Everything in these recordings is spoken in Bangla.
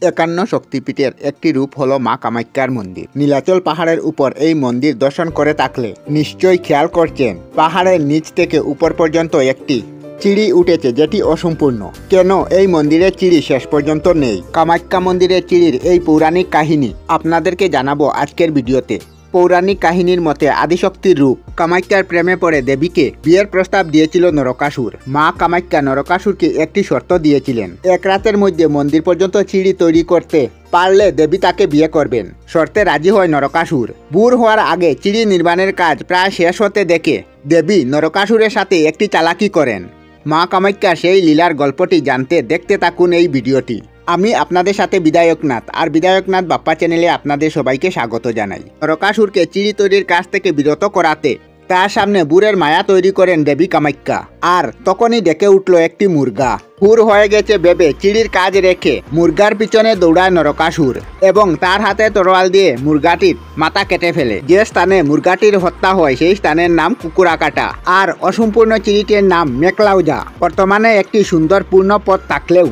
51 শক্তিপীঠের একটি রূপ হলো মা কামাখ্যার মন্দির। নীলাচল পাহাড়ের উপর এই মন্দির দর্শন করে থাকলে নিশ্চয়ই খেয়াল করছেন পাহাড়ের নিচ থেকে উপর পর্যন্ত একটি চিড়ি উঠেছে, যেটি অসম্পূর্ণ। কেন এই মন্দিরের চিড়ি শেষ পর্যন্ত নেই? কামাখ্যা মন্দিরের চিড়ির এই পৌরাণিক কাহিনী আপনাদেরকে জানাবো আজকের ভিডিওতে। পৌরাণিক কাহিনীর মতে আদিশক্তির রূপ কামাখ্যার প্রেমে পড়ে দেবীকে বিয়ের প্রস্তাব দিয়েছিল নরকাসুর। মা কামাখ্যা নরকাসুরকে একটি শর্ত দিয়েছিলেন, এক রাতের মধ্যে মন্দির পর্যন্ত সিঁড়ি তৈরি করতে পারলে দেবী তাকে বিয়ে করবেন। শর্তে রাজি হয় নরকাসুর। ভোর হওয়ার আগে সিঁড়ি নির্মাণের কাজ প্রায় শেষ হতে দেখে দেবী নরকাসুরের সাথে একটি চালাকি করেন। মা কামাখ্যা সেই লীলার গল্পটি জানতে দেখতে থাকুন এই ভিডিওটি। আমি আপনাদের সাথে বিধায়কনাথ, আর বিধায়কনাথ বাপ্পা চ্যানেলে আপনাদের সবাইকে স্বাগত জানাই। নরকাসুরকে চিড়ি তৈরির কাজ থেকে বিরত করাতে তার সামনে বুড়ের মায়া তৈরি করেন দেবী কামাখ্যা। আর তখনই ডেকে উঠল একটি মুরগা। ভোর হয়ে গেছে ভেবে চিড়ির কাজ রেখে মুরগার পিছনে দৌড়ায় নরকাসুর এবং তার হাতে তরোয়াল দিয়ে মুরগাটির মাথা কেটে ফেলে। যে স্থানে মুরগাটির হত্যা হয় সেই স্থানের নাম কুকুরাকাটা, আর অসম্পূর্ণ চিড়িটির নাম মেকলাউজা। বর্তমানে একটি সুন্দর পূর্ণ পথ থাকলেও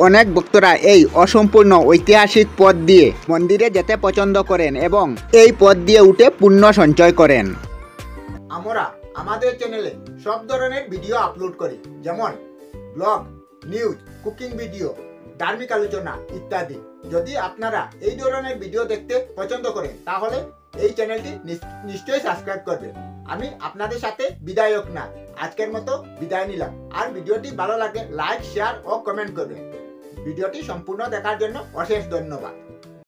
অনেক ভক্তরা এই অসম্পূর্ণ ঐতিহাসিক পথ দিয়ে মন্দিরে যেতে পছন্দ করেন এবং এই পথ দিয়ে উঠে পুণ্য সঞ্চয় করেন। আমরা আমাদের চ্যানেলে সব ধরনের ভিডিও আপলোড করি, যেমন ব্লগ, নিউজ, কুকিং ভিডিও, ধার্মিক আলোচনা ইত্যাদি। যদি আপনারা এই ধরনের ভিডিও দেখতে পছন্দ করেন তাহলে এই চ্যানেলটি নিশ্চয়ই সাবস্ক্রাইব করবেন। আমি আপনাদের সাথে বিধায়কনাথ আজকের মতো বিদায় নিলাম। আর ভিডিওটি ভালো লাগে লাইক, শেয়ার ও কমেন্ট করবেন। ভিডিওটি সম্পূর্ণ দেখার জন্য অশেষ ধন্যবাদ।